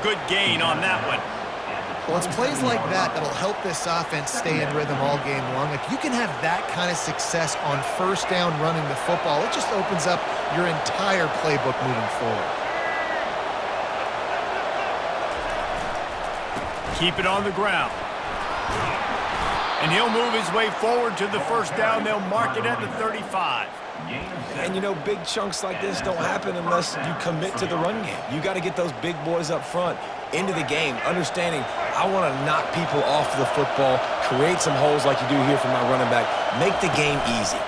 good gain on that one. Well, it's plays like that that'll help this offense stay in rhythm all game long. If you can have that kind of success on first down running the football, it just opens up your entire playbook moving forward. Keep it on the ground. And he'll move his way forward to the first down. They'll mark it at the 35. And, you know, big chunks like this don't happen unless you commit to the run game. You got to get those big boys up front into the game, understanding I want to knock people off the football, create some holes like you do here for my running back, make the game easy.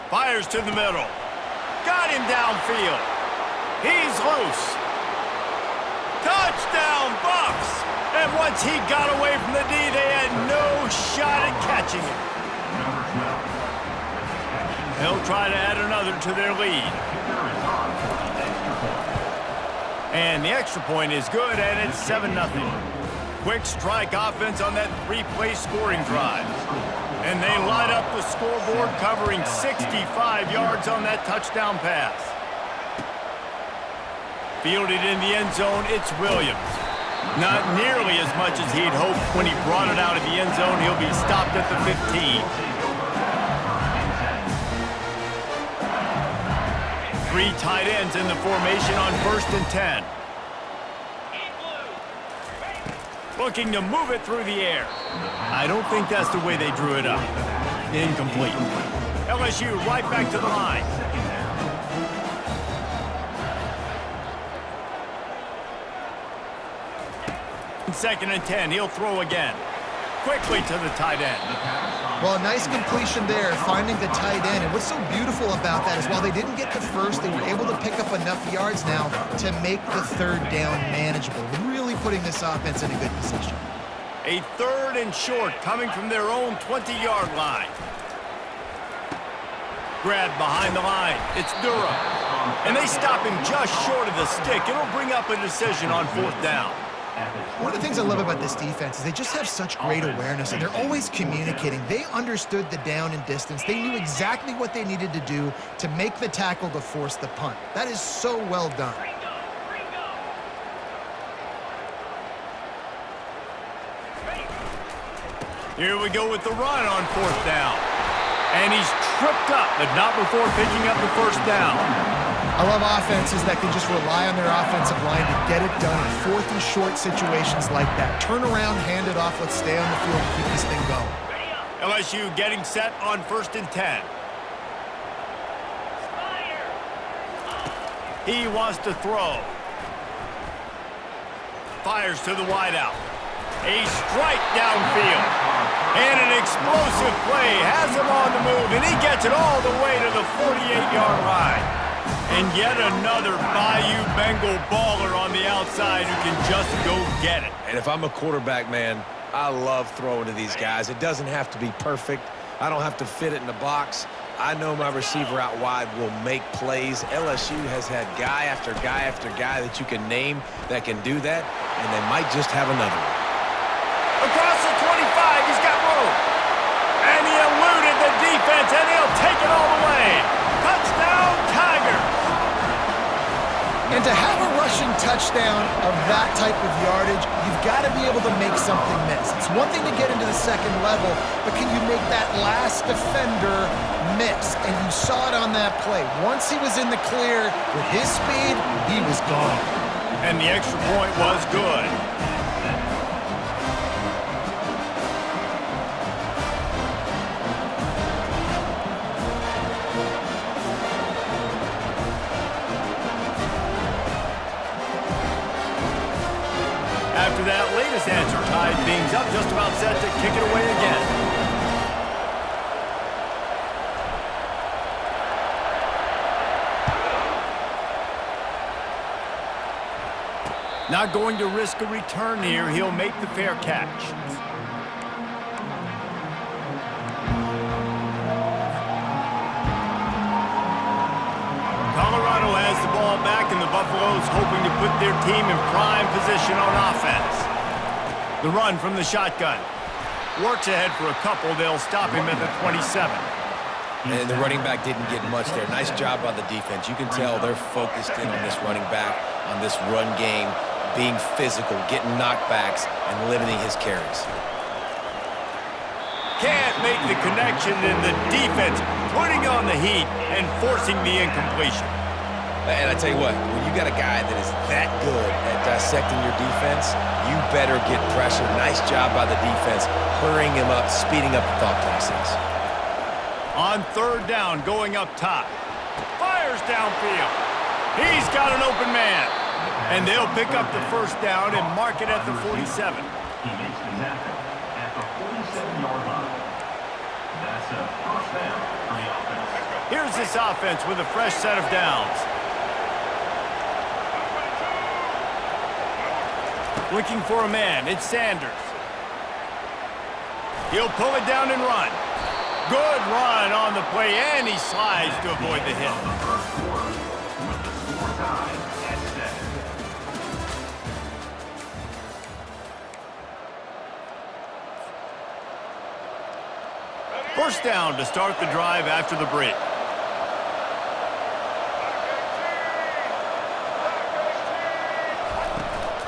Fires to the middle. Got him downfield. He's loose. Touchdown, Buffs! And once he got away from the D, they had no shot at catching him. They'll try to add another to their lead. And the extra point is good, and it's 7-0. Quick strike offense on that three-play scoring drive. And they light up the scoreboard, covering 65 yards on that touchdown pass. Fielded in the end zone, it's Williams. Not nearly as much as he'd hoped when he brought it out of the end zone. He'll be stopped at the 15. 3 tight ends in the formation on 1st and 10. Looking to move it through the air. I don't think that's the way they drew it up. Incomplete. LSU right back to the line. 2nd and 10. He'll throw again. Quickly to the tight end. Well, a nice completion there, finding the tight end. And what's so beautiful about that is while they didn't get the first, they were able to pick up enough yards now to make the 3rd down manageable. Really putting this offense in a good position. A 3rd and short coming from their own 20-yard line. Grabbed behind the line. It's Durham. And they stop him just short of the stick. It'll bring up a decision on 4th down. One of the things I love about this defense is they just have such great awareness, and they're always communicating. They understood the down and distance. They knew exactly what they needed to do to make the tackle to force the punt. That is so well done. Here we go with the run on 4th down. And he's tripped up, but not before picking up the 1st down. I love offenses that can just rely on their offensive line to get it done in 4th and short situations like that. Turn around, hand it off, let's stay on the field and keep this thing going. LSU getting set on 1st and 10. He wants to throw. Fires to the wideout. A strike downfield. And an explosive play has him on the move, and he gets it all the way to the 48-yard line. And yet another Bayou Bengal baller on the outside who can just go get it. And if I'm a quarterback, man, I love throwing to these guys. It doesn't have to be perfect. I don't have to fit it in the box. I know my receiver out wide will make plays. LSU has had guy after guy after guy that you can name that can do that, and they might just have another one. Across the 25, he's got room. And he eluded the defense, and he'll take it all the way. Touchdown, Tigers. And to have a rushing touchdown of that type of yardage, you've got to be able to make something miss. It's one thing to get into the 2nd level, but can you make that last defender miss? And you saw it on that play. Once he was in the clear with his speed, he was gone. And the extra point was good. After that latest answer tied things up, just about set to kick it away again. Not going to risk a return here. He'll make the fair catch. Colorado has the ball back, and the Buffaloes hoping to put their team in prime position on offense. The run from the shotgun. Works ahead for a couple. They'll stop him at the 27. And the running back didn't get much there. Nice job by the defense. You can tell they're focused in on this running back, on this run game, being physical, getting knockbacks, and limiting his carries. Can't make the connection, and the defense putting on the heat and forcing the incompletion. And I tell you what, when you got a guy that is that good at dissecting your defense, you better get pressure. Nice job by the defense, hurrying him up, speeding up the thought process. On third down, going up top. Fires downfield. He's got an open man. And they'll pick up the first down and mark it at the 47. He makes the tackle at the 47-yard line. That's a first down for the offense. Here's this offense with a fresh set of downs. Looking for a man, it's Sanders. He'll pull it down and run. Good run on the play, and he slides to avoid the hit. First down to start the drive after the break.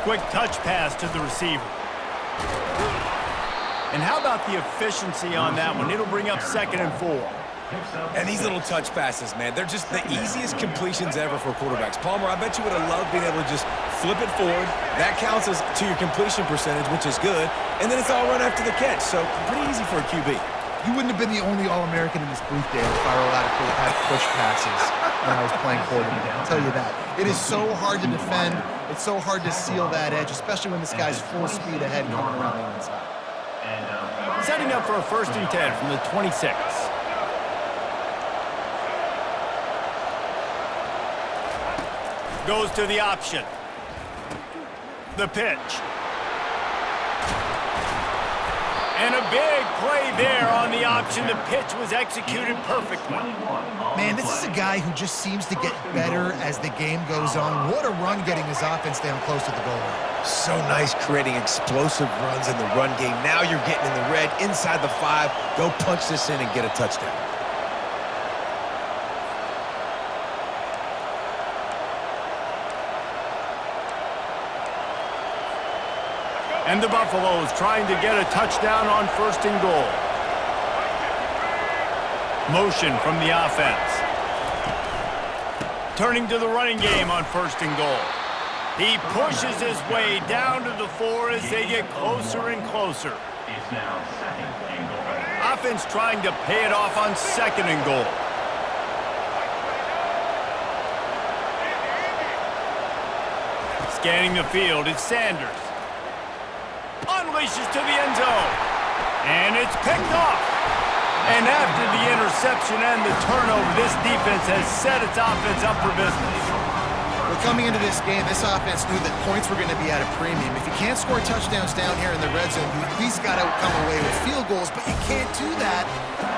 Quick touch pass to the receiver. And how about the efficiency on that one? It'll bring up 2nd and 4. And these little touch passes, man, they're just the easiest completions ever for quarterbacks. Palmer, I bet you would have loved being able to just flip it forward. That counts as to your completion percentage, which is good. And then it's all run after the catch. So pretty easy for a QB. You wouldn't have been the only All-American in this booth, Dan, if I were allowed to have push passes when I was playing quarterback. I'll tell you that. It is so hard to defend. It's so hard to seal that edge, especially when this guy's full speed ahead coming around the inside. Setting up for a 1st and 10 from the 26. Goes to the option. The pitch. And a big play there on the option. The pitch was executed perfectly. Man, this is a guy who just seems to get better as the game goes on. What a run getting his offense down close to the goal line. So nice creating explosive runs in the run game. Now you're getting in the red, inside the 5. Go punch this in and get a touchdown. And the Buffaloes trying to get a touchdown on 1st and goal. Motion from the offense. Turning to the running game on 1st and goal. He pushes his way down to the 4 as they get closer and closer. It's now 2nd and goal. Offense trying to pay it off on 2nd and goal. Scanning the field, it's Sanders. Unleashes to the end zone. And it's picked off. And after the interception and the turnover, this defense has set its offense up for business. Well, coming into this game, this offense knew that points were going to be at a premium. If you can't score touchdowns down here in the red zone, you at least got to come away with field goals, but you can't do that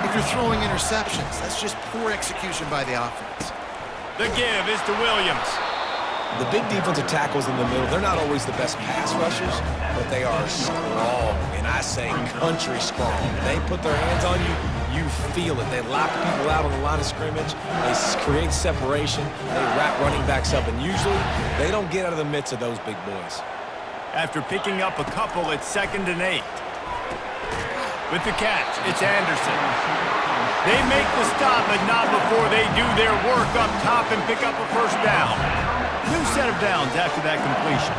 if you're throwing interceptions. That's just poor execution by the offense. The give is to Williams. The big defensive tackles in the middle, they're not always the best pass rushers, but they are strong, and I say country strong. They put their hands on you, you feel it. They lock people out on the line of scrimmage. They create separation. They wrap running backs up, and usually they don't get out of the midst of those big boys. After picking up a couple, it's 2nd and 8. With the catch, it's Anderson. They make the stop, but not before they do their work up top and pick up a 1st down. New set of downs after that completion.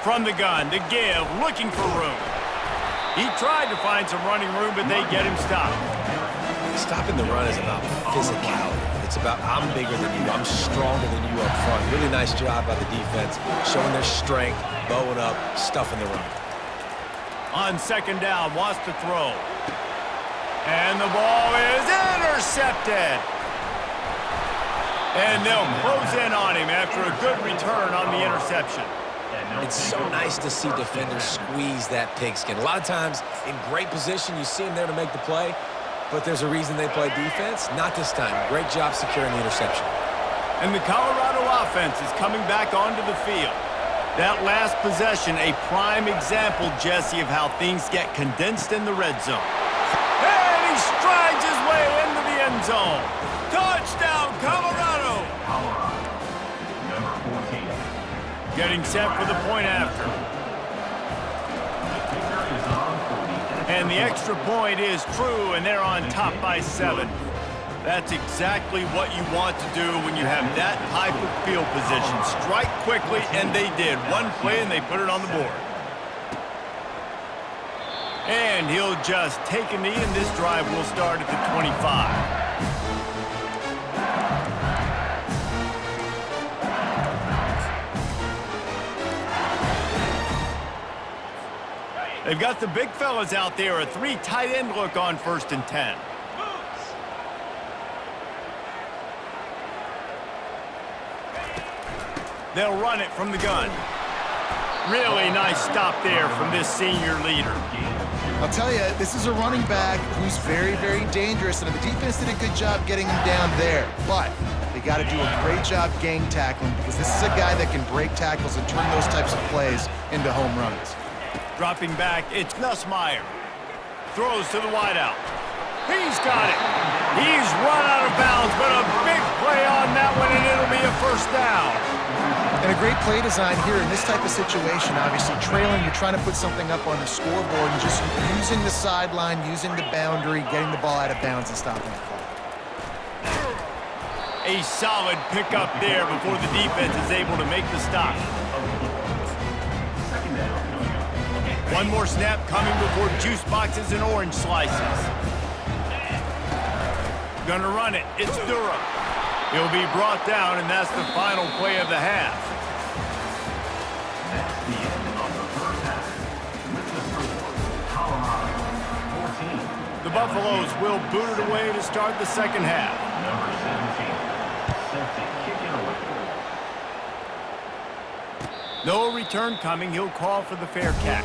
From the gun, the give, looking for room. He tried to find some running room, but they get him stopped. Stopping the run is about physicality. It's about I'm bigger than you, I'm stronger than you up front. Really nice job by the defense, showing their strength, bowing up, stuffing the run. On 2nd down, wants to throw. And the ball is intercepted. And they'll close in on him after a good return on the interception. It's so nice to see defenders squeeze that pigskin. A lot of times, in great position, you see them there to make the play, but there's a reason they play defense. Not this time. Great job securing the interception. And the Colorado offense is coming back onto the field. That last possession, a prime example, Jesse, of how things get condensed in the red zone. And he strides his way into the end zone. Touchdown, Colorado! Colorado, number 14. Getting set for the point after. The kicker is on for the And the extra point is true, and they're on top by 7. That's exactly what you want to do when you have that type of field position. Strike quickly, and they did. One play, and they put it on the board. And he'll just take a knee, and this drive will start at the 25. They've got the big fellas out there, a 3 tight end look on 1st and 10. They'll run it from the gun. Really nice stop there from this senior leader. I'll tell you, this is a running back who's very, very dangerous, and the defense did a good job getting him down there. But they got to do a great job gang tackling, because this is a guy that can break tackles and turn those types of plays into home runs. Dropping back, it's Nussmeier. Throws to the wideout. He's got it. He's run out of bounds, but a big play on that one, and it'll be a 1st down. And a great play design here in this type of situation. Obviously, trailing, you're trying to put something up on the scoreboard and just using the sideline, using the boundary, getting the ball out of bounds and stopping the clock. A solid pickup there before the defense is able to make the stop. second down. One more snap coming before juice boxes and orange slices. Gonna run it. It's Durham. He'll be brought down, and that's the final play of the half. That's the end of the first half. With the score, Colorado 14. The Buffaloes will boot it away to start the second half. Number 17. Set to kick it away. No return coming. He'll call for the fair catch.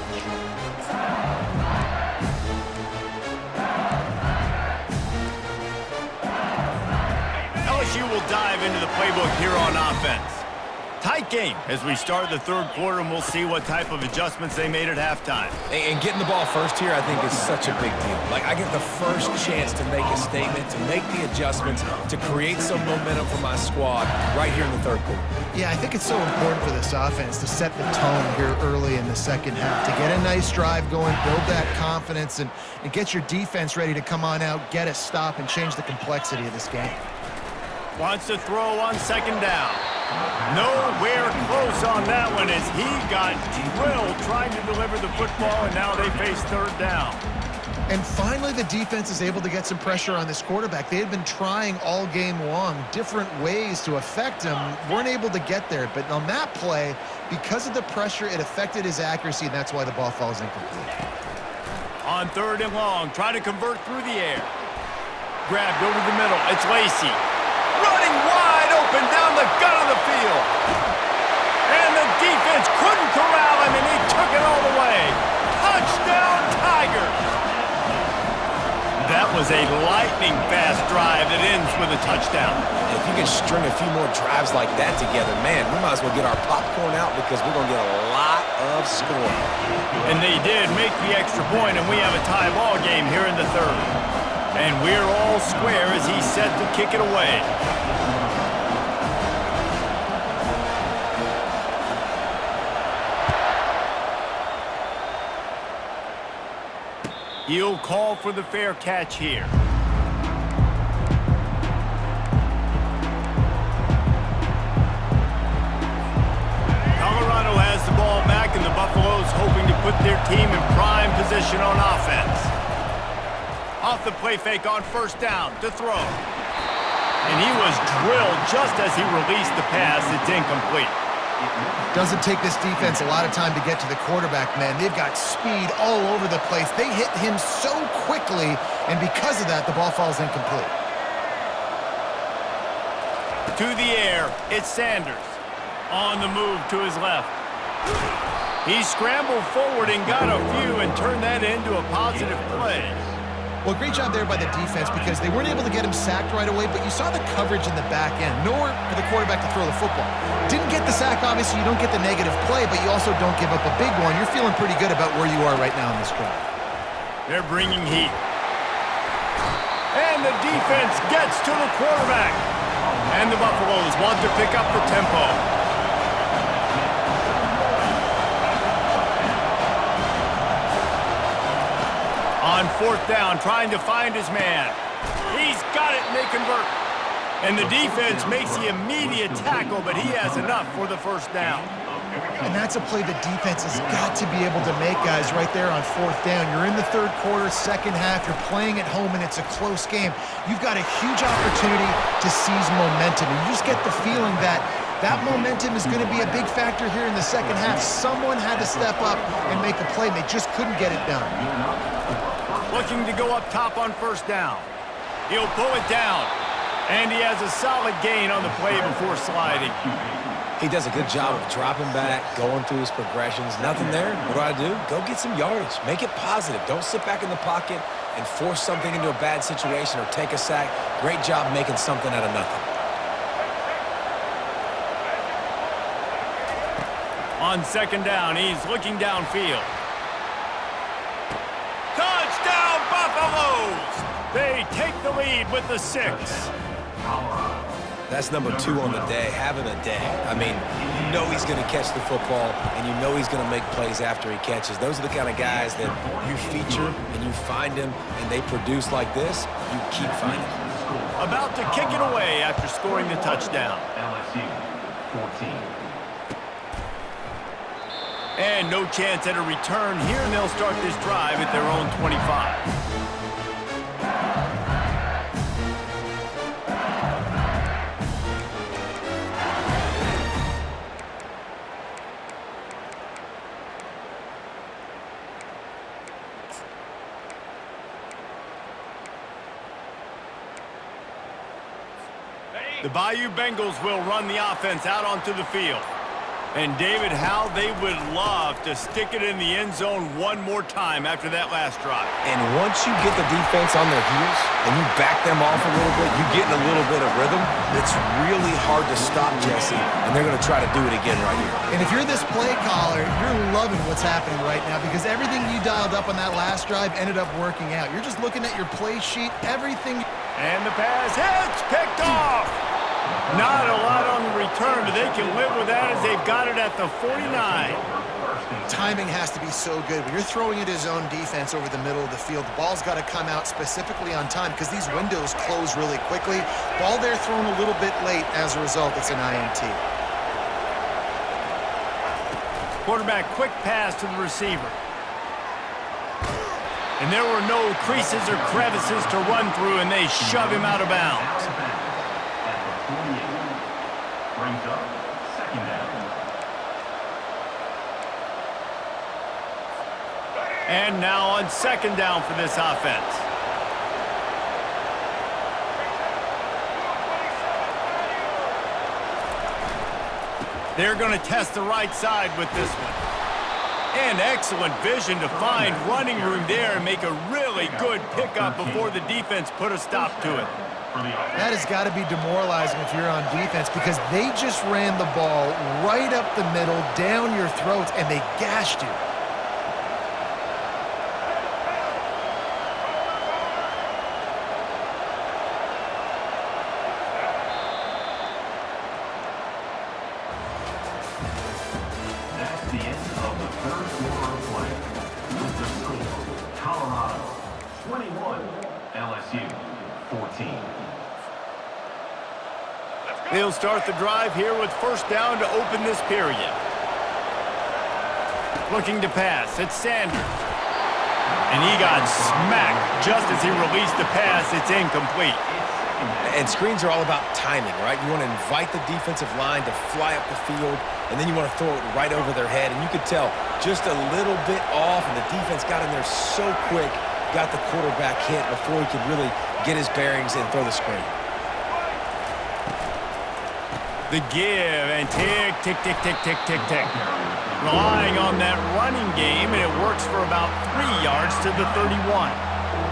LSU will dive into the playbook here on offense. Tight game as we start the 3rd quarter, and we'll see what type of adjustments they made at halftime. And getting the ball first here, I think, is such a big deal. Like, I get the first chance to make a statement, to make the adjustments, to create some momentum for my squad right here in the 3rd quarter. Yeah, I think it's so important for this offense to set the tone here early in the second half, to get a nice drive going, build that confidence, and get your defense ready to come on out, get a stop, and change the complexity of this game. Wants to throw on 2nd down. Nowhere close on that one as he got drilled trying to deliver the football, and now they face 3rd down. And finally, the defense is able to get some pressure on this quarterback. They had been trying all game long different ways to affect him, weren't able to get there. But on that play, because of the pressure, it affected his accuracy, and that's why the ball falls incomplete. On 3rd and long, trying to convert through the air. Grabbed over the middle. It's Lacey. Running wide open down the gut of the field. And the defense couldn't corral him, and he took it all the way. Touchdown, Tigers! That was a lightning-fast drive that ends with a touchdown. If you can string a few more drives like that together, man, we might as well get our popcorn out because we're going to get a lot of scoring. And they did make the extra point, and we have a tie ball game here in the 3rd. And we're all square as he's set to kick it away. He'll call for the fair catch here. Colorado has the ball back, and the Buffaloes hoping to put their team in prime position on offense. Off the play fake on 1st down to throw. And he was drilled just as he released the pass. It's incomplete. Doesn't take this defense a lot of time to get to the quarterback, man. They've got speed all over the place. They hit him so quickly, and because of that, the ball falls incomplete. To the air, it's Sanders. On the move to his left. He scrambled forward and got a few and turned that into a positive play. Well, great job there by the defense because they weren't able to get him sacked right away, but you saw the coverage in the back end. Nowhere for the quarterback to throw the football. Didn't get the sack, obviously. You don't get the negative play, but you also don't give up a big one. You're feeling pretty good about where you are right now in this drive. They're bringing heat. And the defense gets to the quarterback. And the Buffaloes want to pick up the tempo. On 4th down, trying to find his man. He's got it, and they convert. And the defense makes the immediate tackle, but he has enough for the 1st down. And that's a play the defense has got to be able to make, guys, right there on 4th down. You're in the 3rd quarter, 2nd half. You're playing at home, and it's a close game. You've got a huge opportunity to seize momentum. And you just get the feeling that that momentum is going to be a big factor here in the 2nd half. Someone had to step up and make a play, and they just couldn't get it done. Looking to go up top on 1st down. He'll pull it down. And he has a solid gain on the play before sliding. He does a good job of dropping back, going through his progressions. Nothing there. What do? Go get some yardage. Make it positive. Don't sit back in the pocket and force something into a bad situation or take a sack. Great job making something out of nothing. On 2nd down, he's looking downfield. Touchdown, Buffaloes! They take the lead with the 6. That's number 2 on the day, having a day. I mean, you know he's going to catch the football, and you know he's going to make plays after he catches. Those are the kind of guys that you feature, and you find them, and they produce like this, you keep finding them. About to kick it away after scoring the touchdown. LSU 14. And no chance at a return here, and they'll start this drive at their own 25. The Bayou Bengals will run the offense out onto the field. And David, how they would love to stick it in the end zone one more time after that last drive. And once you get the defense on their heels and you back them off a little bit, you get in a little bit of rhythm, it's really hard to stop Jesse, and they're going to try to do it again right here. And if you're this play caller, you're loving what's happening right now because everything you dialed up on that last drive ended up working out. You're just looking at your play sheet, everything. And the pass hits, picked off. Not a lot on the return, but they can live with that as they've got it at the 49. Timing has to be so good. When you're throwing it his own defense over the middle of the field, the ball's got to come out specifically on time because these windows close really quickly. Ball there thrown a little bit late. As a result, it's an INT. Quarterback quick pass to the receiver. And there were no creases or crevices to run through, and they shove him out of bounds. Brings up 2nd down. And now on 2nd down for this offense. They're going to test the right side with this one. And excellent vision to find running room there and make a really good pickup before the defense put a stop to it. That has got to be demoralizing if you're on defense because they just ran the ball right up the middle, down your throats, and they gashed you. That's the end of the 3rd quarter of play. With the score, Colorado 21, LSU 14. They'll start the drive here with 1st down to open this period. Looking to pass, it's Sanders. And he got smacked just as he released the pass. It's incomplete. And screens are all about timing, right? You want to invite the defensive line to fly up the field, and then you want to throw it right over their head. And you could tell just a little bit off, and the defense got in there so quick, got the quarterback hit before he could really get his bearings and throw the screen. The give and tick, tick, tick, tick, tick, tick, tick. Relying on that running game, and it works for about 3 yards to the 31.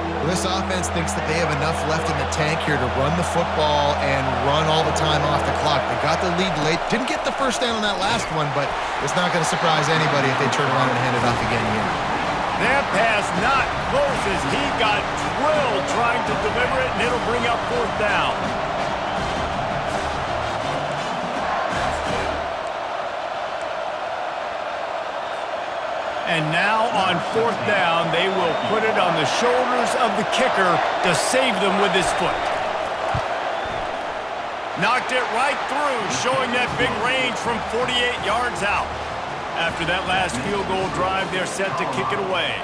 Well, this offense thinks that they have enough left in the tank here to run the football and run all the time off the clock. They got the lead late. Didn't get the first down on that last one, but it's not going to surprise anybody if they turn around and hand it off again here. That pass not close as he got drilled trying to deliver it, and it'll bring up fourth down. And now on fourth down, they will put it on the shoulders of the kicker to save them with his foot. Knocked it right through, showing that big range from 48 yards out. After that last field goal drive, they're set to kick it away.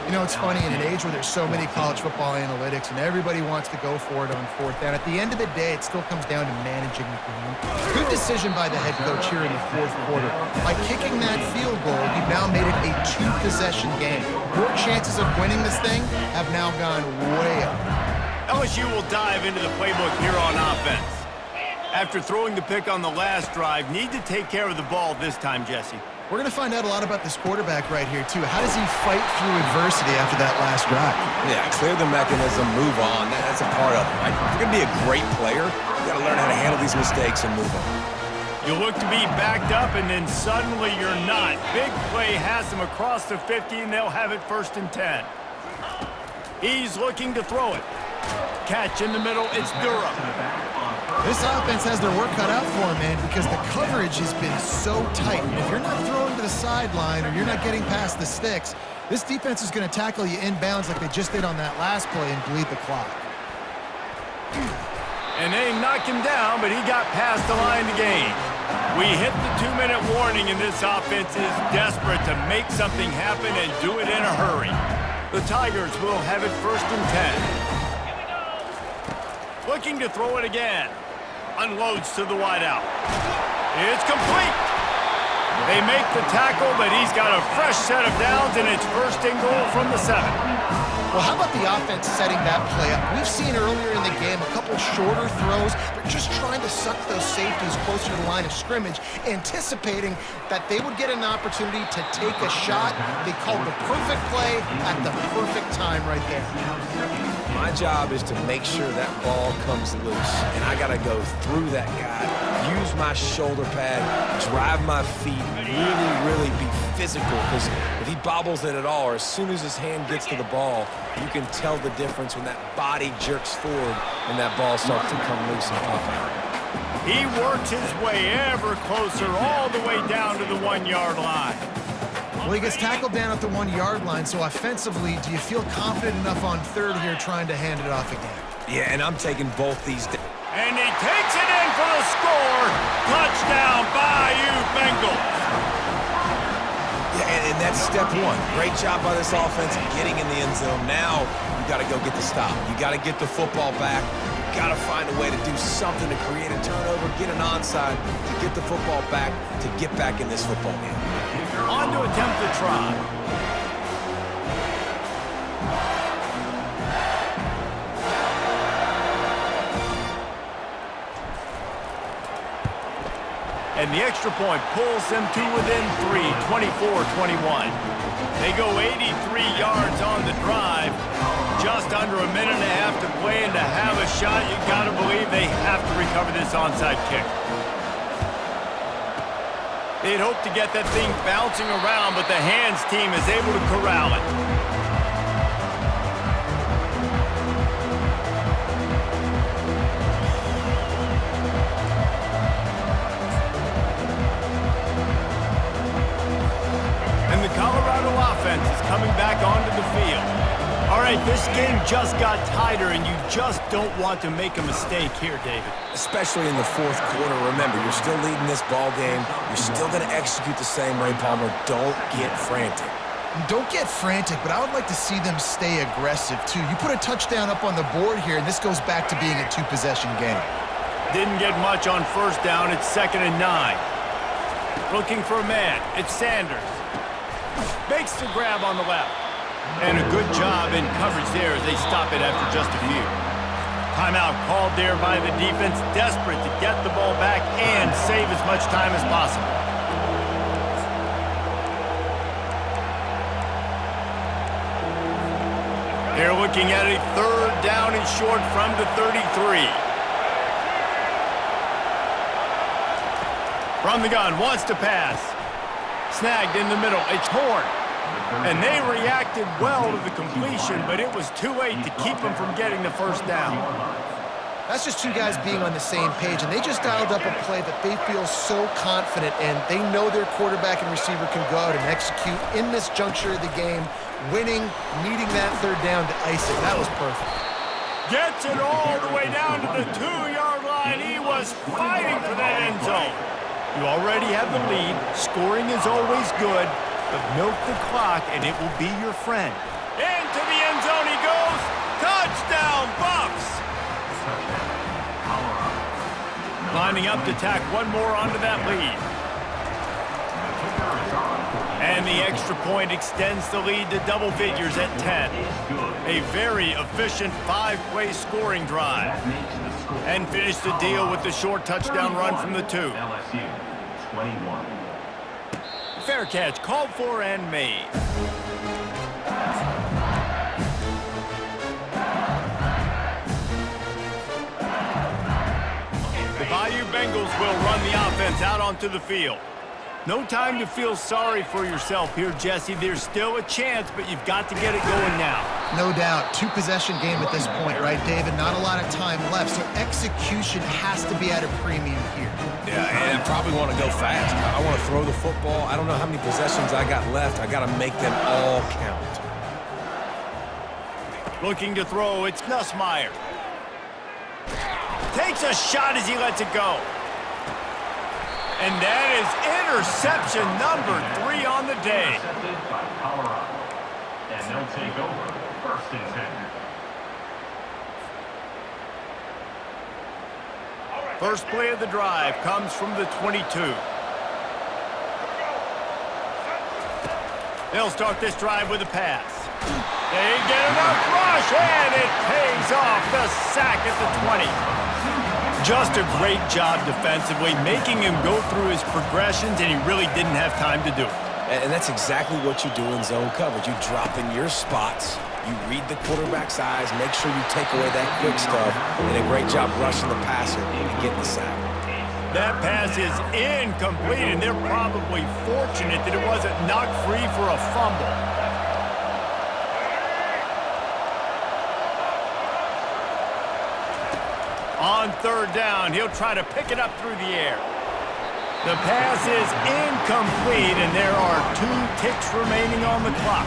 You know, it's funny, in an age where there's so many college football analytics and everybody wants to go for it on fourth down, at the end of the day, it still comes down to managing the game. Good decision by the head coach here in the fourth quarter. By kicking that field goal, you've now made it a two-possession game. Your chances of winning this thing have now gone way up. LSU will dive into the playbook here on offense. After throwing the pick on the last drive, need to take care of the ball this time, Jesse. We're going to find out a lot about this quarterback right here, too. How does he fight through adversity after that last drive? Yeah, clear the mechanism, move on. That's a part of it, right? If you're going to be a great player, you got to learn how to handle these mistakes and move on. You look to be backed up, and then suddenly you're not. Big play has them across the 50, and they'll have it 1st and 10. He's looking to throw it. Catch in the middle, it's Durham. This offense has their work cut out for them, man, because the coverage has been so tight. And if you're not throwing to the sideline or you're not getting past the sticks, this defense is going to tackle you inbounds like they just did on that last play and bleed the clock. And they knock him down, but he got past the line to gain. We hit the 2-minute warning, and this offense is desperate to make something happen and do it in a hurry. The Tigers will have it 1st and 10. Looking to throw it again. Unloads to the wideout. It's complete. They make the tackle, but he's got a fresh set of downs, and it's 1st and goal from the 7. Well, how about the offense setting that play up? We've seen earlier in the game a couple shorter throws, but just trying to suck those safeties closer to the line of scrimmage, anticipating that they would get an opportunity to take a shot. They called the perfect play at the perfect time right there. My job is to make sure that ball comes loose, and I got to go through that guy, use my shoulder pad, drive my feet, really be physical, because if he bobbles it at all, or as soon as his hand gets to the ball, you can tell the difference when that body jerks forward and that ball starts to come loose and pop out. He works his way ever closer all the way down to the 1-yard line. Well, he gets tackled down at the 1-yard line, so offensively, do you feel confident enough on third here trying to hand it off again? Yeah, and I'm taking both these. And he takes it in for the score. Touchdown, Bayou Bengals. Yeah, and that's step one. Great job by this offense getting in the end zone. Now you got to go get the stop. You got to get the football back. You got to find a way to do something to create a turnover, get an onside, to get the football back, to get back in this football game. On to attempt the try. And the extra point pulls them to within 3, 24-21. They go 83 yards on the drive. Just under a minute and a half to play, and to have a shot, you got to believe they have to recover this onside kick. They'd hope to get that thing bouncing around, but the hands team is able to corral it. And the Colorado offense is coming back onto the field. All right, this game just got tighter, and you just don't want to make a mistake here, David. Especially in the fourth quarter. Remember, you're still leading this ball game. You're still going to execute the same way, Palmer. Don't get frantic. Don't get frantic, but I would like to see them stay aggressive, too. You put a touchdown up on the board here, and this goes back to being a two-possession game. Didn't get much on first down. It's 2nd and 9. Looking for a man. It's Sanders. Makes the grab on the left. And a good job in coverage there as they stop it after just a few. Timeout called there by the defense, desperate to get the ball back and save as much time as possible. They're looking at a 3rd down and short from the 33. From the gun, wants to pass. Snagged in the middle. It's Horn. And they reacted well to the completion, but it was too late to keep them from getting the 1st down. That's just two guys being on the same page, and they just dialed up a play that they feel so confident in. They know their quarterback and receiver can go out and execute in this juncture of the game, winning, needing that 3rd down to ice it. That was perfect. Gets it all the way down to the 2-yard line. He was fighting for that end zone. You already have the lead. Scoring is always good, but milk the clock, and it will be your friend. Into the end zone he goes. Touchdown, Buffs! Lining up to tack one more onto that lead. And the extra point extends the lead to double figures at 10. A very efficient 5-play scoring drive. And finish the deal with the short touchdown run from the 2. LSU 21. Fair catch called for and made. The Bayou Bengals will run the offense out onto the field. No time to feel sorry for yourself here, Jesse. There's still a chance, but you've got to get it going now. No doubt. 2-possession game at this point, right, David? Not a lot of time left, so execution has to be at a premium here. Yeah, and I probably want to go fast. I want to throw the football. I don't know how many possessions I got left. I got to make them all count. Looking to throw, it's Nussmeier. Takes a shot as he lets it go. And that is interception number 3 on the day. Intercepted by Colorado. And they'll take over 1st and 10. First play of the drive comes from the 22. They'll start this drive with a pass. They get enough rush, and it pays off. The sack at the 20. Just a great job defensively, making him go through his progressions, and he really didn't have time to do it. And that's exactly what you do in zone coverage. You drop in your spots, you read the quarterback's eyes, make sure you take away that quick stuff, and a great job rushing the passer and getting the sack. That pass is incomplete, and they're probably fortunate that it wasn't knocked free for a fumble. On 3rd down, he'll try to pick it up through the air. The pass is incomplete, and there are 2 ticks remaining on the clock.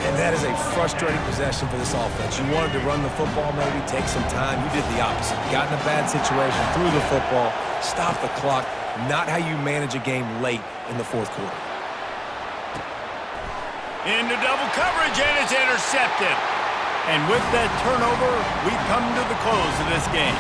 And that is a frustrating possession for this offense. You wanted to run the football, maybe take some time. You did the opposite. Got in a bad situation, threw the football, stopped the clock. Not how you manage a game late in the 4th quarter. Into double coverage, and it's intercepted. And with that turnover, we come to the close of this game.